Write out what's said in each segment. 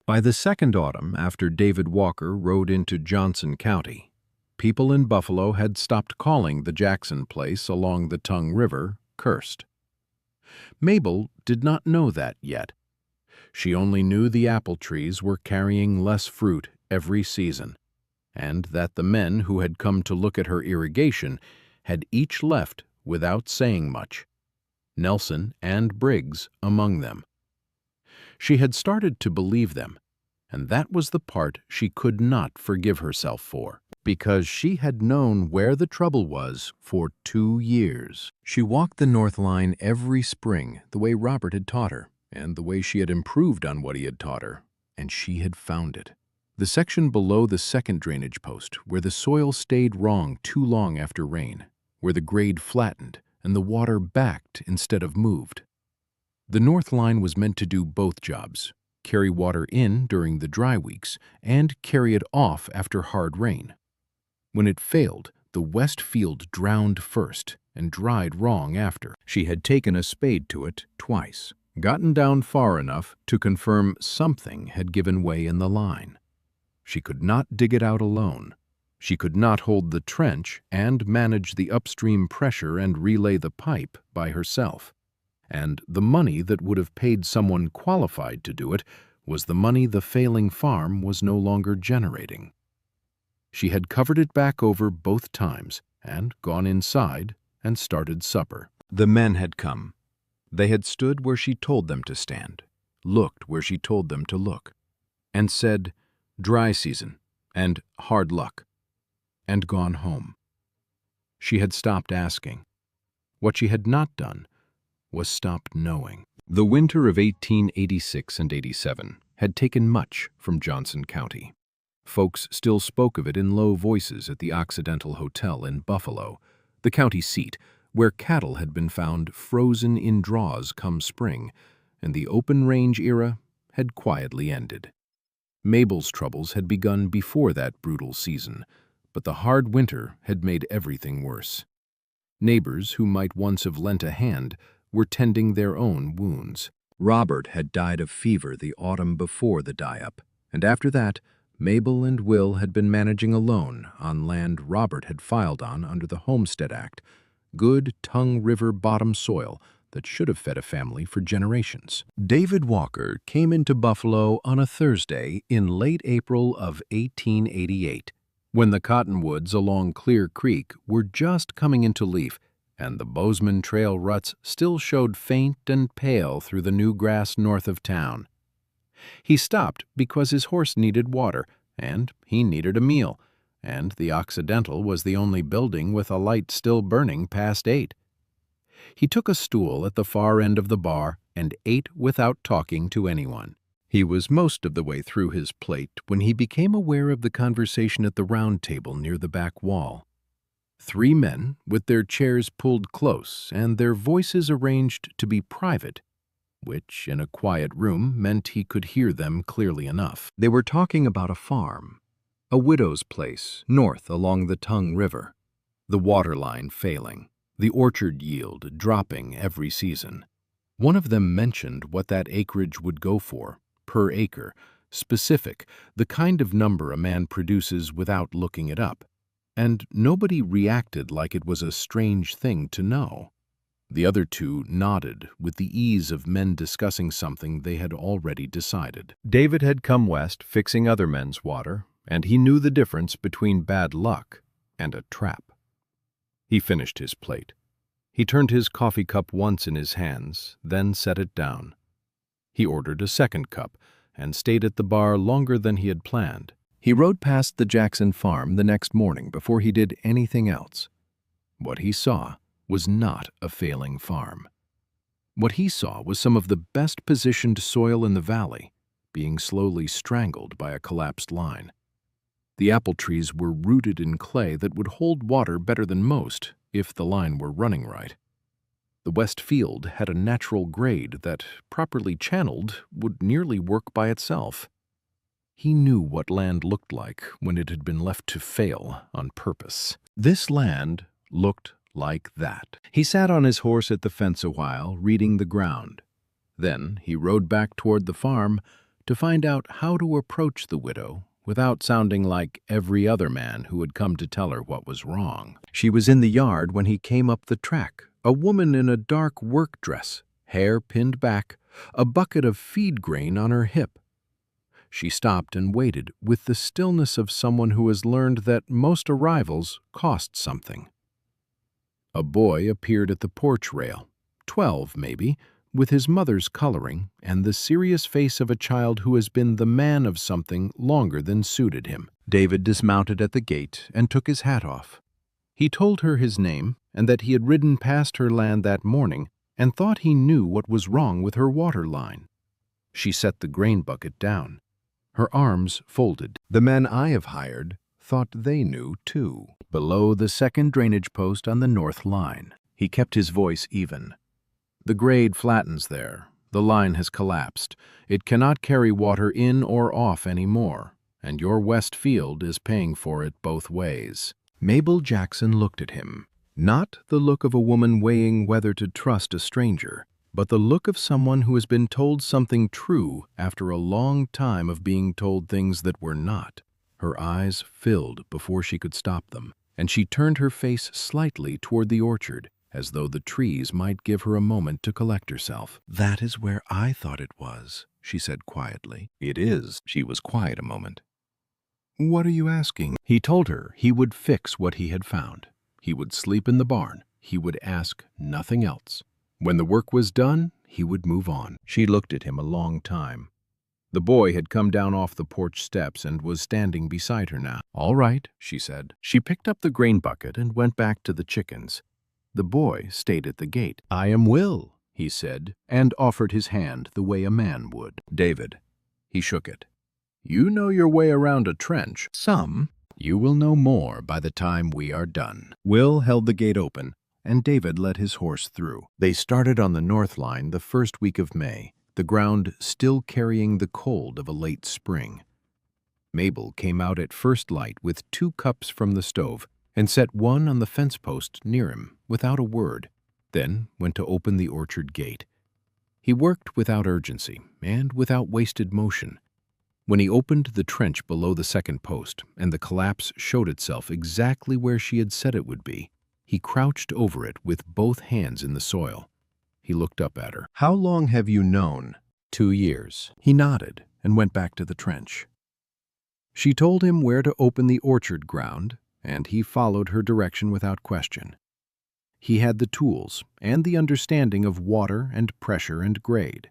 By the second autumn after David Walker rode into Johnson County, people in Buffalo had stopped calling the Jackson place along the Tongue River cursed. Mabel did not know that yet. She only knew the apple trees were carrying less fruit every season, and that the men who had come to look at her irrigation had each left without saying much, Nelson and Briggs among them. She had started to believe them, and that was the part she could not forgive herself for, because she had known where the trouble was for 2 years. She walked the North Line every spring the way Robert had taught her, and the way she had improved on what he had taught her, and she had found it. The section below the second drainage post, where the soil stayed wrong too long after rain, where the grade flattened and the water backed instead of moved. The North Line was meant to do both jobs, carry water in during the dry weeks and carry it off after hard rain. When it failed, the west field drowned first and dried wrong after. She had taken a spade to it twice, gotten down far enough to confirm something had given way in the line. She could not dig it out alone. She could not hold the trench and manage the upstream pressure and relay the pipe by herself. And the money that would have paid someone qualified to do it was the money the failing farm was no longer generating. She had covered it back over both times and gone inside and started supper. The men had come. They had stood where she told them to stand, looked where she told them to look, and said, "Dry season," and "hard luck," and gone home. She had stopped asking. What she had not done was stop knowing. The winter of 1886 and 87 had taken much from Johnson County. Folks still spoke of it in low voices at the Occidental Hotel in Buffalo, the county seat, where cattle had been found frozen in draws come spring, and the open-range era had quietly ended. Mabel's troubles had begun before that brutal season, but the hard winter had made everything worse. Neighbors who might once have lent a hand were tending their own wounds. Robert had died of fever the autumn before the die-up, and after that, Mabel and Will had been managing alone on land Robert had filed on under the Homestead Act, good Tongue River bottom soil that should have fed a family for generations. David Walker came into Buffalo on a Thursday in late April of 1888, when the cottonwoods along Clear Creek were just coming into leaf, and the Bozeman Trail ruts still showed faint and pale through the new grass north of town. He stopped because his horse needed water, and he needed a meal, and the Occidental was the only building with a light still burning past 8. He took a stool at the far end of the bar and ate without talking to anyone. He was most of the way through his plate when he became aware of the conversation at the round table near the back wall. 3 men with their chairs pulled close and their voices arranged to be private, which in a quiet room meant he could hear them clearly enough. They were talking about a farm, a widow's place north along the Tongue River, the water line failing, the orchard yield dropping every season. One of them mentioned what that acreage would go for, per acre, specific, the kind of number a man produces without looking it up, and nobody reacted like it was a strange thing to know. The other 2 nodded with the ease of men discussing something they had already decided. David had come west fixing other men's water, and he knew the difference between bad luck and a trap. He finished his plate. He turned his coffee cup once in his hands, then set it down. He ordered a second cup and stayed at the bar longer than he had planned. He rode past the Jackson farm the next morning before he did anything else. What he saw was not a failing farm. What he saw was some of the best positioned soil in the valley being slowly strangled by a collapsed line. The apple trees were rooted in clay that would hold water better than most if the line were running right. The west field had a natural grade that, properly channeled, would nearly work by itself. He knew what land looked like when it had been left to fail on purpose. This land looked like that. He sat on his horse at the fence a while, reading the ground. Then he rode back toward the farm, to find out how to approach the widow without sounding like every other man who had come to tell her what was wrong. She was in the yard when he came up the track, a woman in a dark work dress, hair pinned back, a bucket of feed grain on her hip. She stopped and waited with the stillness of someone who has learned that most arrivals cost something. A boy appeared at the porch rail, 12 maybe, with his mother's coloring and the serious face of a child who has been the man of something longer than suited him. David dismounted at the gate and took his hat off. He told her his name and that he had ridden past her land that morning and thought he knew what was wrong with her water line. She set the grain bucket down, her arms folded. The men I have hired thought they knew too. Below the second drainage post on the north line. He kept his voice even. The grade flattens there. The line has collapsed. It cannot carry water in or off anymore, and your west field is paying for it both ways. Mabel Jackson looked at him. Not the look of a woman weighing whether to trust a stranger, but the look of someone who has been told something true after a long time of being told things that were not. Her eyes filled before she could stop them, and she turned her face slightly toward the orchard, as though the trees might give her a moment to collect herself. "That is where I thought it was," she said quietly. "It is." She was quiet a moment. "What are you asking?" He told her he would fix what he had found. He would sleep in the barn. He would ask nothing else. When the work was done, he would move on. She looked at him a long time. The boy had come down off the porch steps and was standing beside her now. "All right," she said. She picked up the grain bucket and went back to the chickens. The boy stayed at the gate. "I am Will," he said, and offered his hand the way a man would. "David." He shook it. "You know your way around a trench." "Some. You will know more by the time we are done." Will held the gate open, and David let his horse through. They started on the north line the first week of May, the ground still carrying the cold of a late spring. Mabel came out at first light with 2 cups from the stove and set one on the fence post near him without a word, then went to open the orchard gate. He worked without urgency and without wasted motion. When he opened the trench below the second post and the collapse showed itself exactly where she had said it would be, he crouched over it with both hands in the soil. He looked up at her. "How long have you known?" 2 years. He nodded and went back to the trench. She told him where to open the orchard ground, and he followed her direction without question. He had the tools and the understanding of water and pressure and grade.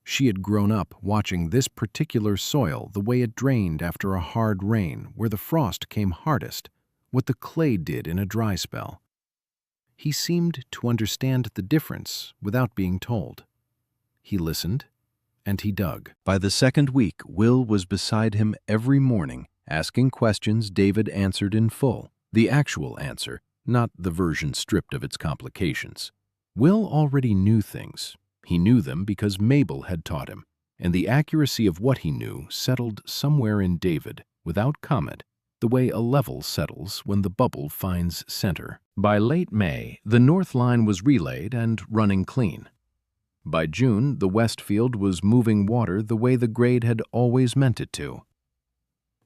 She had grown up watching this particular soil, the way it drained after a hard rain, where the frost came hardest, what the clay did in a dry spell. He seemed to understand the difference without being told. He listened, and he dug. By the second week, Will was beside him every morning, asking questions David answered in full, the actual answer, not the version stripped of its complications. Will already knew things. He knew them because Mabel had taught him, and the accuracy of what he knew settled somewhere in David, without comment, the way a level settles when the bubble finds center. By late May, the north line was relayed and running clean. By June, the west field was moving water the way the grade had always meant it to.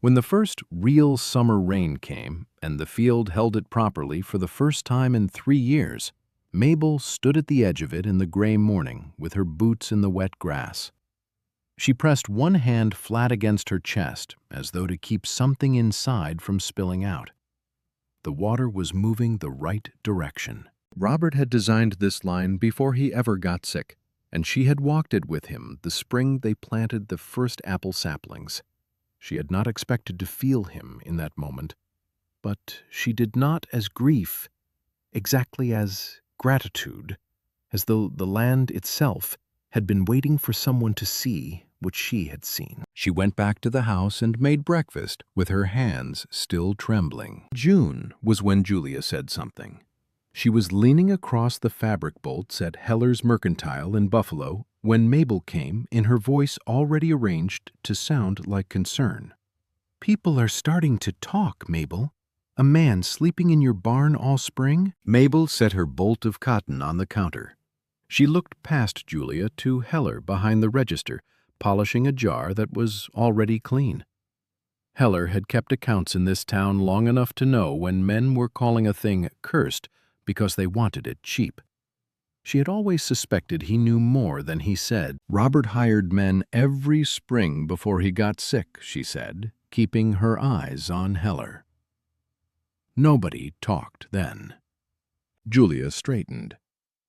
When the first real summer rain came, and the field held it properly for the first time in 3 years, Mabel stood at the edge of it in the gray morning with her boots in the wet grass. She pressed one hand flat against her chest as though to keep something inside from spilling out. The water was moving the right direction. Robert had designed this line before he ever got sick, and she had walked it with him the spring they planted the first apple saplings. She had not expected to feel him in that moment, but she did not as grief, exactly as gratitude, as though the land itself had been waiting for someone to see what she had seen. She went back to the house and made breakfast with her hands still trembling. June was when Julia said something. She was leaning across the fabric bolts at Heller's Mercantile in Buffalo when Mabel came, in her voice already arranged to sound like concern. "People are starting to talk, Mabel. A man sleeping in your barn all spring?" Mabel set her bolt of cotton on the counter. She looked past Julia to Heller behind the register, polishing a jar that was already clean. Heller had kept accounts in this town long enough to know when men were calling a thing cursed because they wanted it cheap. She had always suspected he knew more than he said. Robert hired men every spring before he got sick, she said, keeping her eyes on Heller. Nobody talked then. Julia straightened.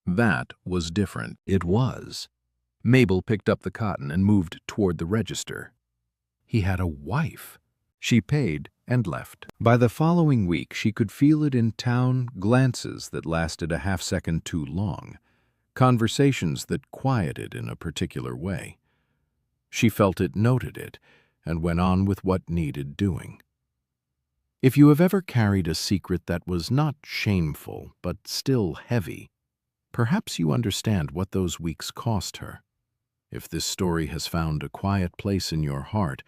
That was different. It was. Mabel picked up the cotton and moved toward the register. He had a wife. She paid and left. By the following week, she could feel it in town, glances that lasted a half-second too long, conversations that quieted in a particular way. She felt it, noted it, and went on with what needed doing. If you have ever carried a secret that was not shameful but still heavy, perhaps you understand what those weeks cost her. If this story has found a quiet place in your heart,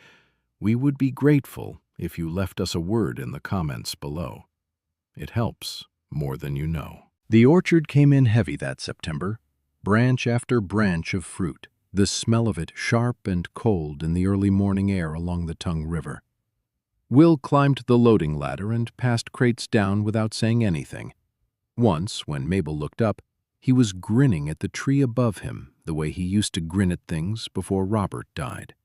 we would be grateful if you left us a word in the comments below. It helps more than you know. The orchard came in heavy that September, branch after branch of fruit, the smell of it sharp and cold in the early morning air along the Tongue River. Will climbed the loading ladder and passed crates down without saying anything. Once, when Mabel looked up, he was grinning at the tree above him the way he used to grin at things before Robert died.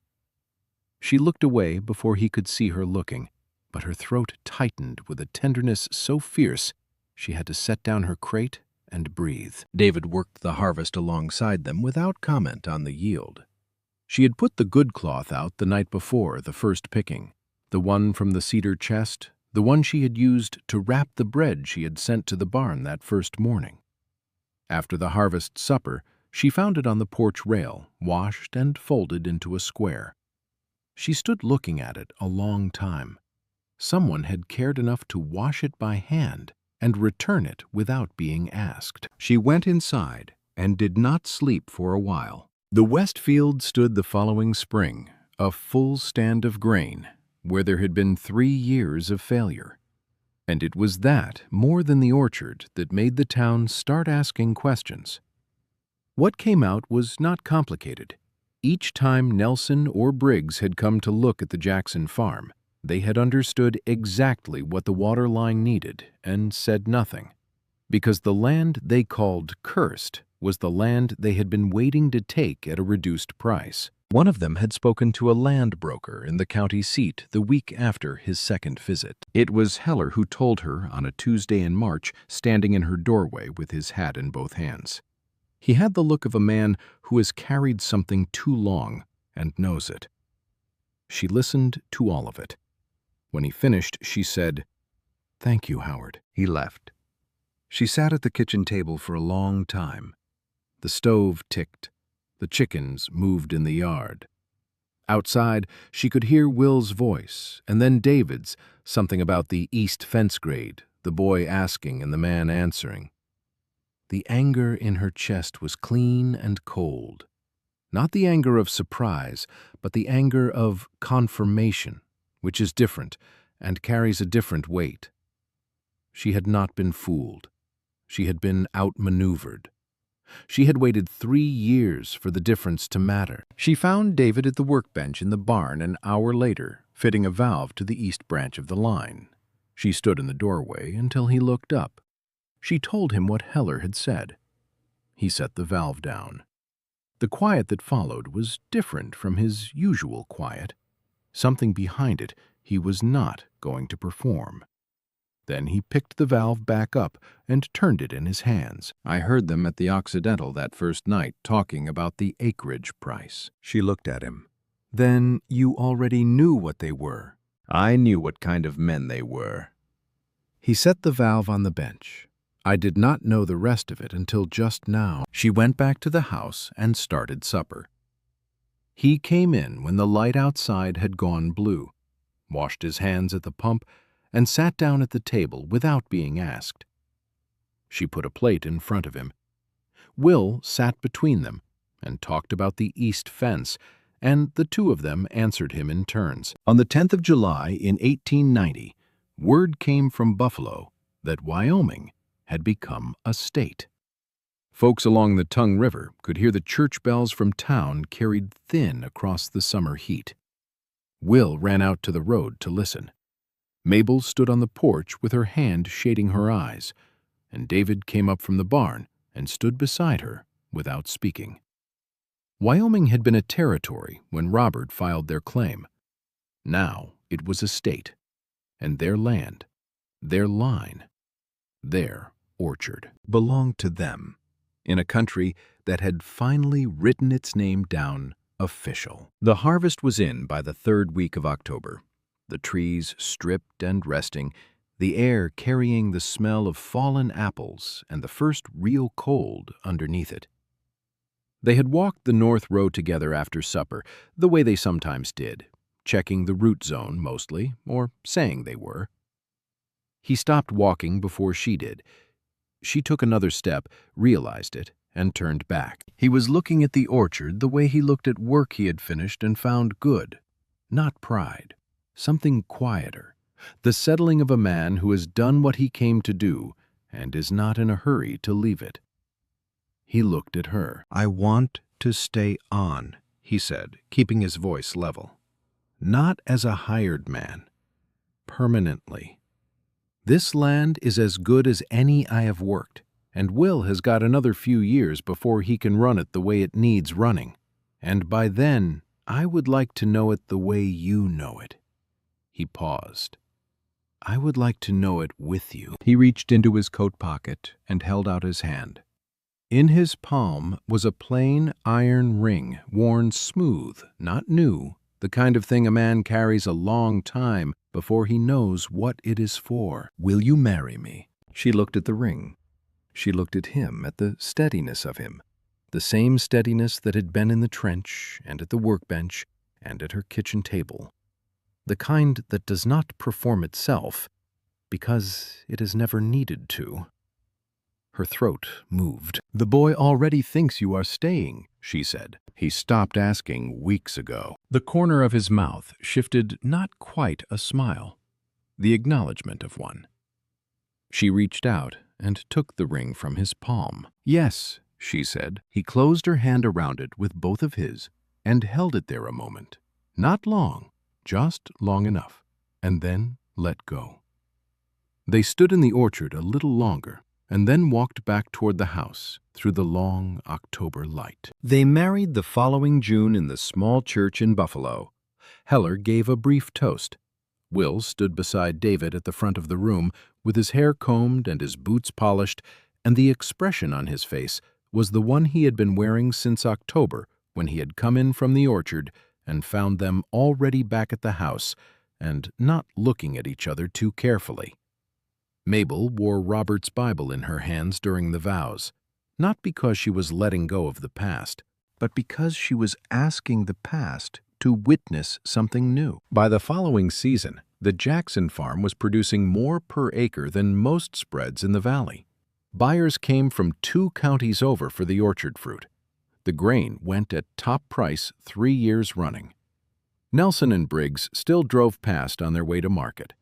She looked away before he could see her looking, but her throat tightened with a tenderness so fierce she had to set down her crate and breathe. David worked the harvest alongside them without comment on the yield. She had put the good cloth out the night before the first picking, the one from the cedar chest, the one she had used to wrap the bread she had sent to the barn that first morning. After the harvest supper, she found it on the porch rail, washed and folded into a square. She stood looking at it a long time. Someone had cared enough to wash it by hand and return it without being asked. She went inside and did not sleep for a while. The West Field stood the following spring, a full stand of grain, where there had been 3 years of failure. And it was that, more than the orchard, that made the town start asking questions. What came out was not complicated. Each time Nelson or Briggs had come to look at the Jackson farm, they had understood exactly what the water line needed and said nothing, because the land they called cursed was the land they had been waiting to take at a reduced price. One of them had spoken to a land broker in the county seat the week after his second visit. It was Heller who told her on a Tuesday in March, standing in her doorway with his hat in both hands. He had the look of a man who has carried something too long and knows it. She listened to all of it. When he finished, she said, "Thank you, Howard." He left. She sat at the kitchen table for a long time. The stove ticked. The chickens moved in the yard. Outside, she could hear Will's voice, and then David's, something about the east fence grade, the boy asking and the man answering. The anger in her chest was clean and cold. Not the anger of surprise, but the anger of confirmation, which is different and carries a different weight. She had not been fooled. She had been outmaneuvered. She had waited 3 years for the difference to matter. She found David at the workbench in the barn an hour later, fitting a valve to the east branch of the line. She stood in the doorway until he looked up. She told him what Heller had said. He set the valve down. The quiet that followed was different from his usual quiet. Something behind it he was not going to perform. Then he picked the valve back up and turned it in his hands. I heard them at the Occidental that first night talking about the acreage price. She looked at him. Then you already knew what they were. I knew what kind of men they were. He set the valve on the bench. I did not know the rest of it until just now. She went back to the house and started supper. He came in when the light outside had gone blue, washed his hands at the pump, and sat down at the table without being asked. She put a plate in front of him. Will sat between them and talked about the east fence, and the two of them answered him in turns. On the 10th of July in 1890, word came from Buffalo that Wyoming had become a state. Folks along the Tongue River could hear the church bells from town carried thin across the summer heat. Will ran out to the road to listen. Mabel stood on the porch with her hand shading her eyes, and David came up from the barn and stood beside her without speaking. Wyoming had been a territory when Robert filed their claim. Now it was a state, and their land, their line, their orchard belonged to them, in a country that had finally written its name down official. The harvest was in by the 3rd week of October, the trees stripped and resting, the air carrying the smell of fallen apples and the first real cold underneath it. They had walked the north row together after supper, the way they sometimes did, checking the root zone mostly, or saying they were. He stopped walking before she did. She took another step, realized it, and turned back. He was looking at the orchard the way he looked at work he had finished and found good, not pride, something quieter, the settling of a man who has done what he came to do and is not in a hurry to leave it. He looked at her. "I want to stay on," he said, keeping his voice level. "Not as a hired man. Permanently. This land is as good as any I have worked, and Will has got another few years before he can run it the way it needs running. And by then, I would like to know it the way you know it." He paused. "I would like to know it with you." He reached into his coat pocket and held out his hand. In his palm was a plain iron ring, worn smooth, not new, the kind of thing a man carries a long time before he knows what it is for. "Will you marry me?" She looked at the ring. She looked at him, at the steadiness of him, the same steadiness that had been in the trench and at the workbench and at her kitchen table, the kind that does not perform itself because it is never needed to. Her throat moved. "The boy already thinks you are staying," she said. "He stopped asking weeks ago." The corner of his mouth shifted not quite a smile, the acknowledgement of one. She reached out and took the ring from his palm. "Yes," she said. He closed her hand around it with both of his and held it there a moment. Not long, just long enough, and then let go. They stood in the orchard a little longer, and then walked back toward the house through the long October light. They married the following June in the small church in Buffalo. Heller gave a brief toast. Will stood beside David at the front of the room, with his hair combed and his boots polished, and the expression on his face was the one he had been wearing since October, when he had come in from the orchard and found them already back at the house and not looking at each other too carefully. Mabel wore Robert's Bible in her hands during the vows, not because she was letting go of the past, but because she was asking the past to witness something new. By the following season, the Jackson farm was producing more per acre than most spreads in the valley. Buyers came from 2 counties over for the orchard fruit. The grain went at top price 3 years running. Nelson and Briggs still drove past on their way to market.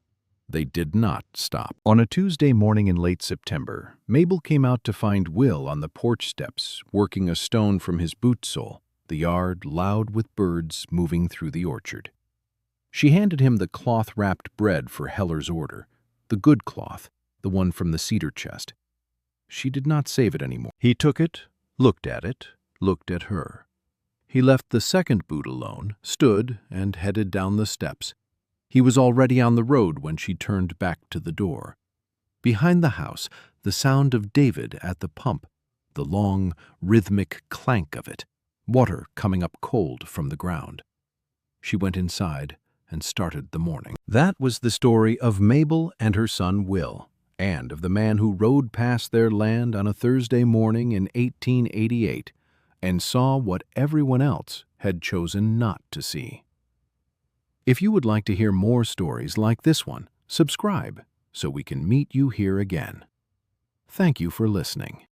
They did not stop. On a Tuesday morning in late September, Mabel came out to find Will on the porch steps, working a stone from his boot sole, the yard loud with birds moving through the orchard. She handed him the cloth-wrapped bread for Heller's order, the good cloth, the one from the cedar chest. She did not save it anymore. He took it, looked at her. He left the second boot alone, stood, and headed down the steps. He was already on the road when she turned back to the door. Behind the house, the sound of David at the pump, the long, rhythmic clank of it, water coming up cold from the ground. She went inside and started the morning. That was the story of Mabel and her son Will, and of the man who rode past their land on a Thursday morning in 1888 and saw what everyone else had chosen not to see. If you would like to hear more stories like this one, subscribe so we can meet you here again. Thank you for listening.